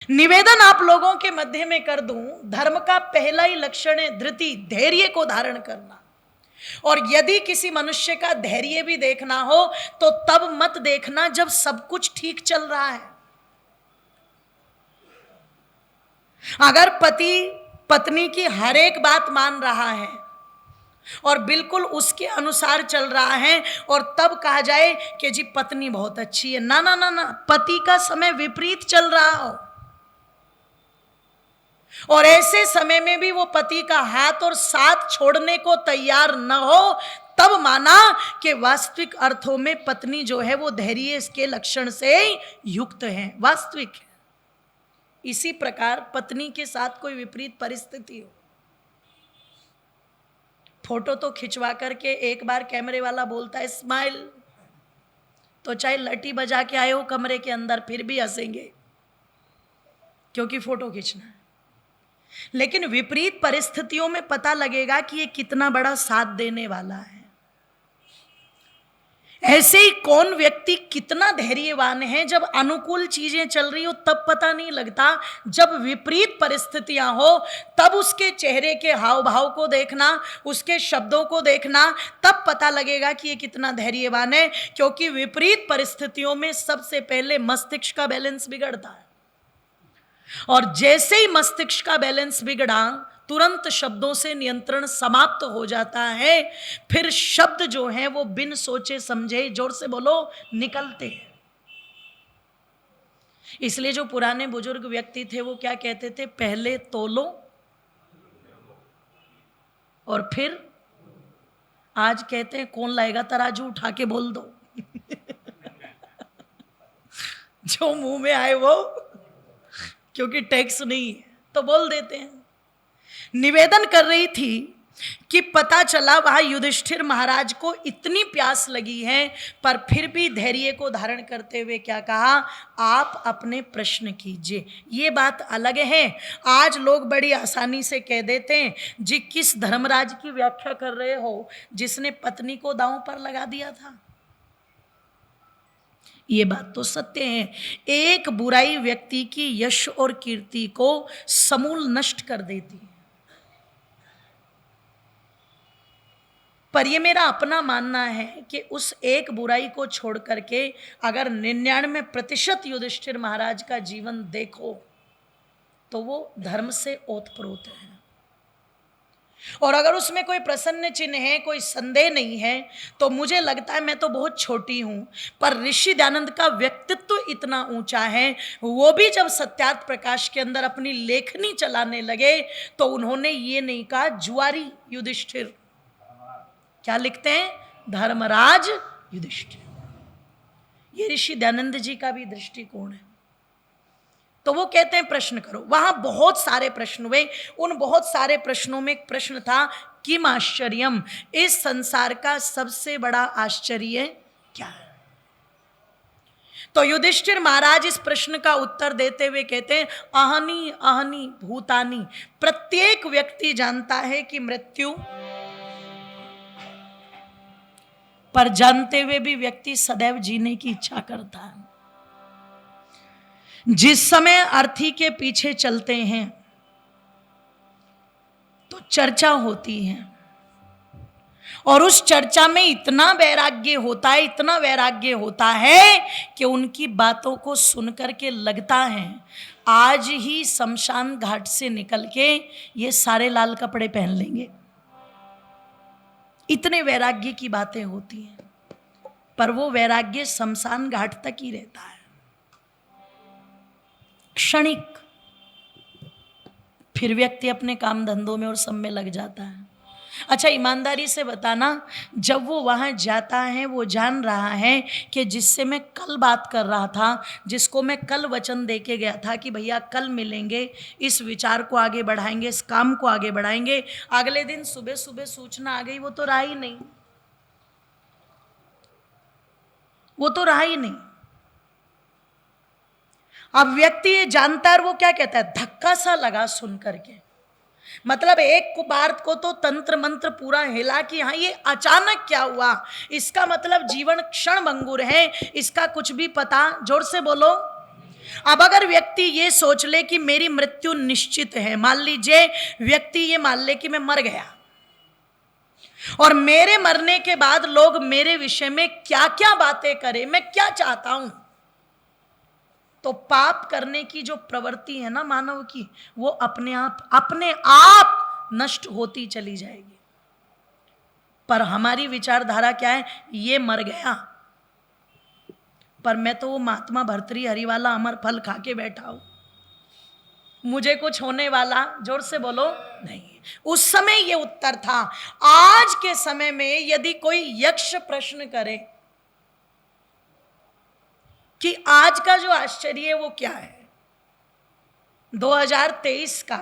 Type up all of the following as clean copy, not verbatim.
निवेदन आप लोगों के मध्य में कर दूं, धर्म का पहला ही लक्षण है धृति, धैर्य को धारण करना। और यदि किसी मनुष्य का धैर्य भी देखना हो तो तब मत देखना जब सब कुछ ठीक चल रहा है। अगर पति पत्नी की हर एक बात मान रहा है और बिल्कुल उसके अनुसार चल रहा है और तब कहा जाए कि जी पत्नी बहुत अच्छी है, ना ना ना ना, पति का समय विपरीत चल रहा हो और ऐसे समय में भी वो पति का हाथ और साथ छोड़ने को तैयार न हो, तब माना कि वास्तविक अर्थों में पत्नी जो है वो धैर्य के लक्षण से युक्त है, वास्तविक है। इसी प्रकार पत्नी के साथ कोई विपरीत परिस्थिति हो, फोटो तो खिंचवा करके एक बार कैमरे वाला बोलता है स्माइल, तो चाहे लटी बजा के आए हो कमरे के अंदर फिर भी हंसेंगे क्योंकि फोटो खींचना है। लेकिन विपरीत परिस्थितियों में पता लगेगा कि ये कितना बड़ा साथ देने वाला है। ऐसे ही कौन व्यक्ति कितना धैर्यवान है, जब अनुकूल चीजें चल रही हो तब पता नहीं लगता, जब विपरीत परिस्थितियां हो तब उसके चेहरे के हाव भाव को देखना, उसके शब्दों को देखना, तब पता लगेगा कि ये कितना धैर्यवान है। क्योंकि विपरीत परिस्थितियों में सबसे पहले मस्तिष्क का बैलेंस बिगड़ता है और जैसे ही मस्तिष्क का बैलेंस बिगड़ा तुरंत शब्दों से नियंत्रण समाप्त हो जाता है। फिर शब्द जो हैं वो बिन सोचे समझे, जोर से बोलो, निकलते हैं। इसलिए जो पुराने बुजुर्ग व्यक्ति थे वो क्या कहते थे, पहले तोलो और फिर, आज कहते हैं कौन लाएगा तराजू, उठा के बोल दो जो मुंह में आए वो, क्योंकि टैक्स नहीं है तो बोल देते हैं। निवेदन कर रही थी कि पता चला वहां युधिष्ठिर महाराज को इतनी प्यास लगी है पर फिर भी धैर्य को धारण करते हुए क्या कहा, आप अपने प्रश्न कीजिए। ये बात अलग है। आज लोग बड़ी आसानी से कह देते हैं जी किस धर्मराज की व्याख्या कर रहे हो जिसने पत्नी को दांव पर लगा दिया था। ये बात तो सत्य है, एक बुराई व्यक्ति की यश और कीर्ति को समूल नष्ट कर देती है। पर ये मेरा अपना मानना है कि उस एक बुराई को छोड़ करके अगर 99% युधिष्ठिर महाराज का जीवन देखो तो वो धर्म से ओतप्रोत है। और अगर उसमें कोई प्रसन्न चिन्ह है, कोई संदेह नहीं है, तो मुझे लगता है, मैं तो बहुत छोटी हूं पर ऋषि दयानंद का व्यक्तित्व इतना ऊंचा है। वो भी जब सत्यार्थ प्रकाश के अंदर अपनी लेखनी चलाने लगे तो उन्होंने ये नहीं कहा जुआरी युधिष्ठिर, क्या लिखते हैं, धर्मराज युधिष्ठिर। ये ऋषि दयानंद जी का भी दृष्टिकोण है। तो वो कहते हैं प्रश्न करो। वहां बहुत सारे प्रश्न हुए, उन बहुत सारे प्रश्नों में एक प्रश्न था किम आश्चर्यम, इस संसार का सबसे बड़ा आश्चर्य क्या है। तो युधिष्ठिर महाराज इस प्रश्न का उत्तर देते हुए कहते हैं अहनी अहनी भूतानी, प्रत्येक व्यक्ति जानता है कि मृत्यु, पर जानते हुए भी व्यक्ति सदैव जीने की इच्छा करता है। जिस समय अर्थी के पीछे चलते हैं तो चर्चा होती है और उस चर्चा में इतना वैराग्य होता है, इतना वैराग्य होता है कि उनकी बातों को सुनकर के लगता है आज ही शमशान घाट से निकल के ये सारे लाल कपड़े पहन लेंगे। इतने वैराग्य की बातें होती हैं, पर वो वैराग्य शमशान घाट तक ही रहता है, क्षणिक। फिर व्यक्ति अपने काम धंधों में और सब में लग जाता है। अच्छा ईमानदारी से बताना, जब वो वहाँ जाता है वो जान रहा है कि जिससे मैं कल बात कर रहा था, जिसको मैं कल वचन दे के गया था कि भैया कल मिलेंगे, इस विचार को आगे बढ़ाएंगे, इस काम को आगे बढ़ाएंगे, अगले दिन सुबह सुबह सूचना आ गई, वो तो रहा ही नहीं, वो तो रहा ही नहीं। अब व्यक्ति ये जानता है, वो क्या कहता है, धक्का सा लगा सुन करके, मतलब एक बार को तो तंत्र मंत्र पूरा हिला कि हाँ ये अचानक क्या हुआ, इसका मतलब जीवन क्षण भंगुर है, इसका कुछ भी पता, जोर से बोलो। अब अगर व्यक्ति ये सोच ले कि मेरी मृत्यु निश्चित है, मान लीजिए व्यक्ति ये मान ले कि मैं मर गया और मेरे मरने के बाद लोग मेरे विषय में क्या क्या बातें करें, मैं क्या चाहता हूं, तो पाप करने की जो प्रवृत्ति है ना मानव की, वो अपने आप नष्ट होती चली जाएगी। पर हमारी विचारधारा क्या है, ये मर गया पर मैं तो वो महात्मा भर्तृहरि वाला अमर फल खा के बैठा हूं, मुझे कुछ होने वाला, जोर से बोलो, नहीं। उस समय ये उत्तर था। आज के समय में यदि कोई यक्ष प्रश्न करे कि आज का जो आश्चर्य है वो क्या है, 2023 का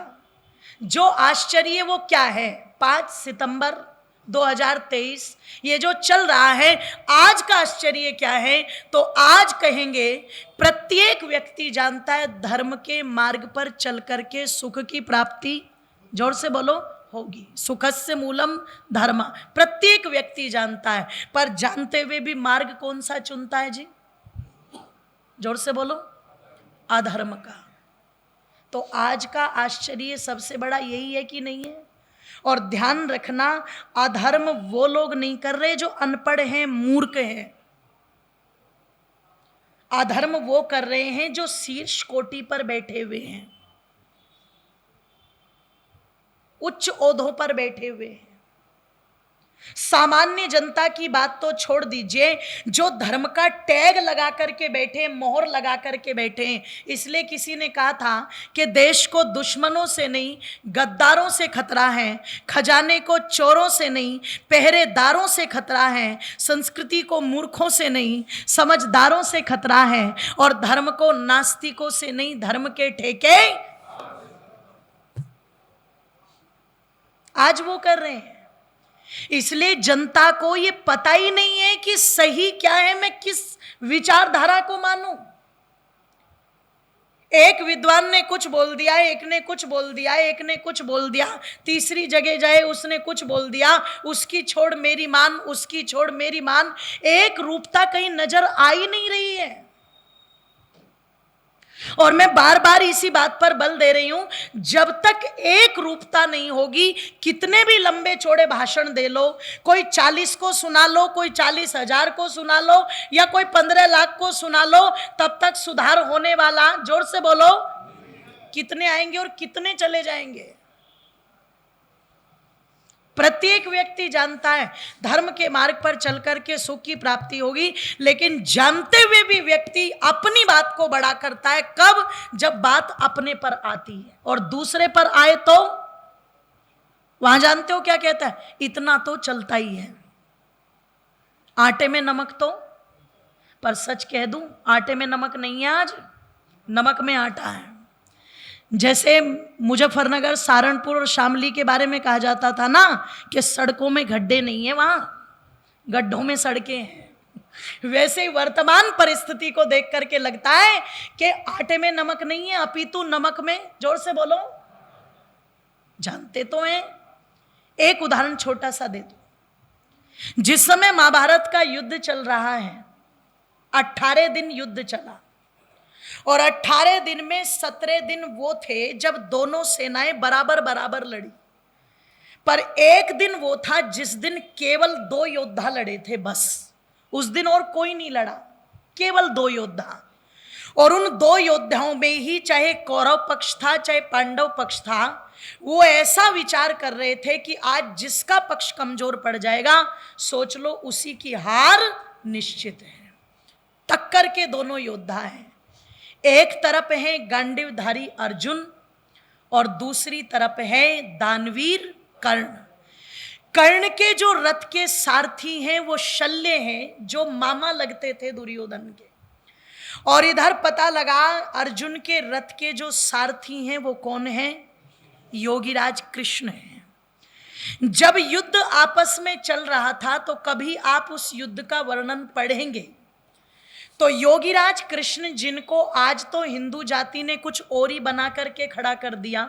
जो आश्चर्य है वो क्या है, 5 सितंबर 2023 ये जो चल रहा है, आज का आश्चर्य क्या है, तो आज कहेंगे प्रत्येक व्यक्ति जानता है धर्म के मार्ग पर चल करके सुख की प्राप्ति, जोर से बोलो, होगी। सुखस्य मूलम धर्म, प्रत्येक व्यक्ति जानता है, पर जानते हुए भी मार्ग कौन सा चुनता है जी, जोर से बोलो, अधर्म का। तो आज का आश्चर्य सबसे बड़ा यही है कि नहीं है। और ध्यान रखना, अधर्म वो लोग नहीं कर रहे जो अनपढ़ हैं, मूर्ख हैं। अधर्म वो कर रहे हैं जो शीर्ष कोटि पर बैठे हुए हैं, उच्च ओहदों पर बैठे हुए हैं। सामान्य जनता की बात तो छोड़ दीजिए, जो धर्म का टैग लगा करके बैठे, मोहर लगा करके बैठे। इसलिए किसी ने कहा था कि देश को दुश्मनों से नहीं गद्दारों से खतरा है, खजाने को चोरों से नहीं पहरेदारों से खतरा है, संस्कृति को मूर्खों से नहीं समझदारों से खतरा है, और धर्म को नास्तिकों से नहीं धर्म के ठेके आज वो कर रहे हैं। इसलिए जनता को ये पता ही नहीं है कि सही क्या है, मैं किस विचारधारा को मानूं। एक विद्वान ने कुछ बोल दिया, एक ने कुछ बोल दिया, एक ने कुछ बोल दिया, तीसरी जगह जाए उसने कुछ बोल दिया, उसकी छोड़ मेरी मान, उसकी छोड़ मेरी मान, एक रूपता कहीं नजर आ ही नहीं रही है। और मैं बार बार इसी बात पर बल दे रही हूं, जब तक एक रूपता नहीं होगी, कितने भी लंबे चौड़े भाषण दे लो, कोई 40 को सुना लो, कोई 40,000 को सुना लो, या कोई 15 लाख को सुना लो, तब तक सुधार होने वाला, जोर से बोलो, कितने आएंगे और कितने चले जाएंगे। प्रत्येक व्यक्ति जानता है धर्म के मार्ग पर चल करके सुख की प्राप्ति होगी, लेकिन जानते हुए भी व्यक्ति अपनी बात को बड़ा करता है। कब? जब बात अपने पर आती है, और दूसरे पर आए तो वहां जानते हो क्या कहता है, इतना तो चलता ही है, आटे में नमक तो। पर सच कह दूं, आटे में नमक नहीं है, आज नमक में आटा है। जैसे मुजफ्फरनगर, सहारनपुर और शामली के बारे में कहा जाता था ना कि सड़कों में गड्ढे नहीं है, वहां गड्ढों में सड़कें हैं। वैसे ही वर्तमान परिस्थिति को देख करके लगता है कि आटे में नमक नहीं है, अपितु नमक में, जोर से बोलो, जानते तो हैं। एक उदाहरण छोटा सा दे दो। जिस समय महाभारत का युद्ध चल रहा है, 18 दिन युद्ध चला, और 18 दिन में 17 दिन वो थे जब दोनों सेनाएं बराबर बराबर लड़ी। पर एक दिन वो था जिस दिन केवल 2 योद्धा लड़े थे, बस उस दिन और कोई नहीं लड़ा, केवल 2 योद्धा। और उन 2 योद्धाओं में ही, चाहे कौरव पक्ष था चाहे पांडव पक्ष था, वो ऐसा विचार कर रहे थे कि आज जिसका पक्ष कमजोर पड़ जाएगा, सोच लो उसी की हार निश्चित है। टक्कर के दोनों योद्धा हैं। एक तरफ है गांडीवधारी अर्जुन और दूसरी तरफ है दानवीर कर्ण। कर्ण के जो रथ के सारथी हैं वो शल्य हैं, जो मामा लगते थे दुर्योधन के। और इधर पता लगा अर्जुन के रथ के जो सारथी हैं वो कौन हैं, योगीराज कृष्ण हैं। जब युद्ध आपस में चल रहा था तो कभी आप उस युद्ध का वर्णन पढ़ेंगे तो योगीराज कृष्ण, जिनको आज तो हिंदू जाति ने कुछ और ही बना करके खड़ा कर दिया,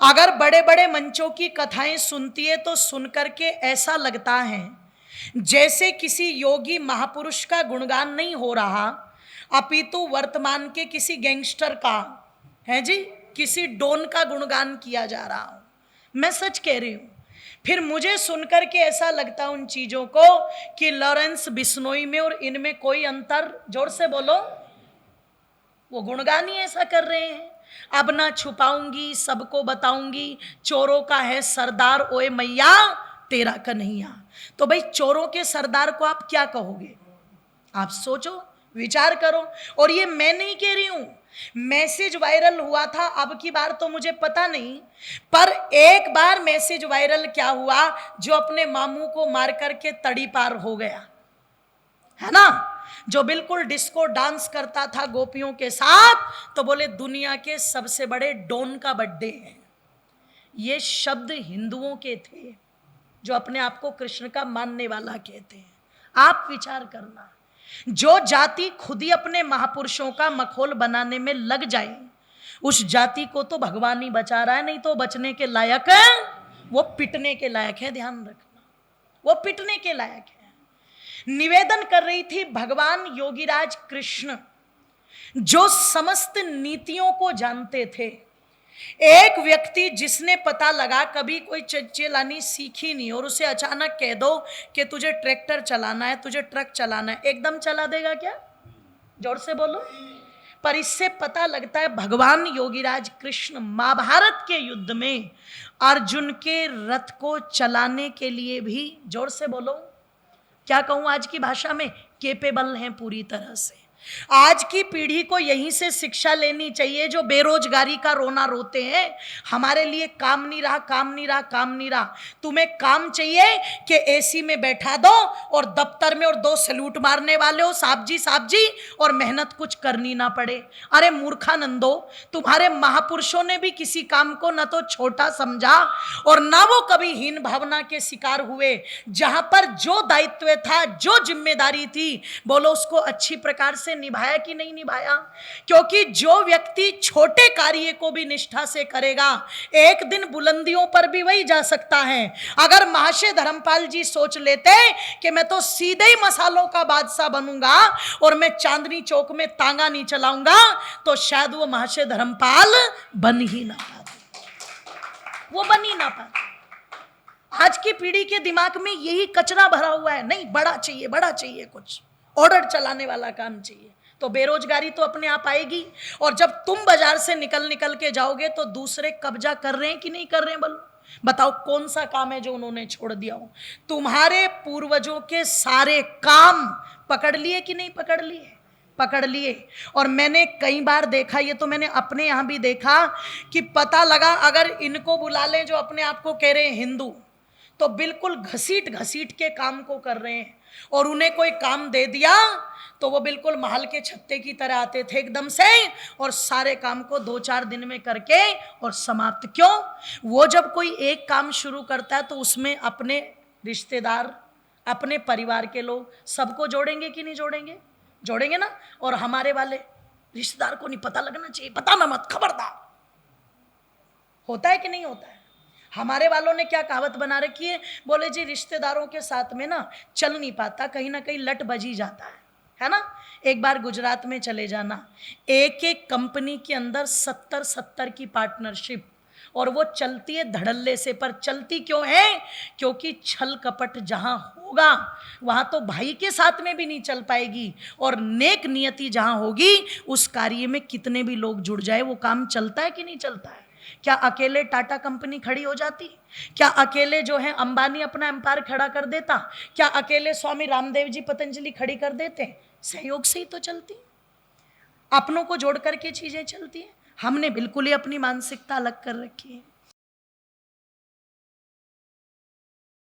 अगर बड़े बड़े मंचों की कथाएं सुनती है तो सुन करके ऐसा लगता है जैसे किसी योगी महापुरुष का गुणगान नहीं हो रहा, अपितु वर्तमान के किसी गैंगस्टर का, है जी, किसी डॉन का गुणगान किया जा रहा हूं। मैं सच कह रही हूं। फिर मुझे सुनकर के ऐसा लगता उन चीजों को कि लॉरेंस बिश्नोई में और इनमें कोई अंतर, जोर से बोलो, वो गुणगान ही ऐसा कर रहे हैं। अब ना छुपाऊंगी, सबको बताऊंगी, चोरों का है सरदार ओए मैया तेरा कन्हैया। तो भाई चोरों के सरदार को आप क्या कहोगे? आप सोचो, विचार करो। और ये मैं नहीं कह रही हूं, मैसेज वायरल हुआ था, अब की बार तो मुझे पता नहीं, पर एक बार मैसेज वायरल क्या हुआ, जो अपने मामू को मार करके तड़ी पार हो गया, है ना, जो बिल्कुल डिस्को डांस करता था गोपियों के साथ, तो बोले दुनिया के सबसे बड़े डॉन का बर्थडे है। ये शब्द हिंदुओं के थे जो अपने आप को कृष्ण का मानने वाला कहते हैं। आप विचार करना, जो जाति खुद ही अपने महापुरुषों का मखौल बनाने में लग जाए, उस जाति को तो भगवान ही बचा रहा है, नहीं तो बचने के लायक है, वो पिटने के लायक है। ध्यान रखना, वो पिटने के लायक है। निवेदन कर रही थी भगवान योगीराज कृष्ण, जो समस्त नीतियों को जानते थे। एक व्यक्ति जिसने पता लगा, कभी कोई चलानी सीखी नहीं, और उसे अचानक कह दो कि तुझे ट्रैक्टर चलाना है, तुझे ट्रक चलाना है, एकदम चला देगा क्या? जोर से बोलो। पर इससे पता लगता है भगवान योगीराज कृष्ण महाभारत के युद्ध में अर्जुन के रथ को चलाने के लिए भी, जोर से बोलो, क्या कहूं आज की भाषा में, केपेबल हैं पूरी तरह से। आज की पीढ़ी को यहीं से शिक्षा लेनी चाहिए। जो बेरोजगारी का रोना रोते हैं, हमारे लिए काम नहीं रहा, काम नहीं रहा, काम नहीं रहा। तुम्हें काम चाहिए कि एसी में बैठा दो और दफ्तर में और दो सैल्यूट मारने वाले हो, साहब जी साहब जी, और मेहनत कुछ करनी ना पड़े। अरे मूर्खानंदो, तुम्हारे महापुरुषों ने भी किसी काम को न तो छोटा समझा और ना वो कभी हीन भावना के शिकार हुए। जहां पर जो दायित्व था, जो जिम्मेदारी थी, बोलो उसको अच्छी प्रकार से निभाया कि नहीं निभाया? क्योंकि जो व्यक्ति छोटे कार्य को भी निष्ठा से करेगा, एक दिन बुलंदियों पर भी वही जा सकता है। अगर महाशय धर्मपाल जी सोच लेते कि मैं तो सीधे ही मसालों का बादशाह बनूंगा और मैं चांदनी चौक में तांगा नहीं चलाऊंगा, तो शायद वो महाशय धर्मपाल बन ही ना पाते, वो बन ही ना पाते। आज की पीढ़ी के दिमाग में यही कचरा भरा हुआ है। नहीं, बड़ा चाहिए, बड़ा चाहिए, कुछ ऑर्डर चलाने वाला काम चाहिए। तो बेरोजगारी तो अपने आप आएगी। और जब तुम बाजार से निकल के जाओगे तो दूसरे कब्जा कर रहे हैं कि नहीं कर रहे हैं? बोलो, बताओ कौन सा काम है जो उन्होंने छोड़ दिया हो? तुम्हारे पूर्वजों के सारे काम पकड़ लिए कि नहीं पकड़ लिए? पकड़ लिए। और मैंने कई बार देखा, ये तो मैंने अपने यहां भी देखा, कि पता लगा अगर इनको बुला लें जो अपने आप को कह रहे हैं हिंदू, तो बिल्कुल घसीट घसीट के काम को कर रहे हैं। और उन्हें कोई काम दे दिया तो वो बिल्कुल महल के छत्ते की तरह आते थे एकदम से, और सारे काम को 2-4 दिन में करके और समाप्त। क्यों? वो जब कोई एक काम शुरू करता है तो उसमें अपने रिश्तेदार, अपने परिवार के लोग, सबको जोड़ेंगे कि नहीं जोड़ेंगे? जोड़ेंगे ना। और हमारे वाले रिश्तेदार को नहीं पता लगना चाहिए, बताना मत, खबरदार। होता है कि नहीं होता है? हमारे वालों ने क्या कहावत बना रखी है, बोले जी रिश्तेदारों के साथ में ना चल नहीं पाता, कहीं ना कहीं लट बजी जाता है ना। एक बार गुजरात में चले जाना, एक एक कंपनी के अंदर 70-70 की पार्टनरशिप, और वो चलती है धड़ल्ले से। पर चलती क्यों है? क्योंकि छल कपट जहां होगा वहां तो भाई के साथ में भी नहीं चल पाएगी, और नेक नियति जहां होगी उस कार्य में कितने भी लोग जुड़ जाए वो काम चलता है कि नहीं चलता है? क्या अकेले टाटा कंपनी खड़ी हो जाती? क्या अकेले जो है अंबानी अपना एम्पायर खड़ा कर देता? क्या अकेले स्वामी रामदेव जी पतंजलि खड़ी कर देते? सहयोग से ही तो चलती, अपनों को जोड़ करके चीजें चलती हैं। हमने बिल्कुल ही अपनी मानसिकता अलग कर रखी है।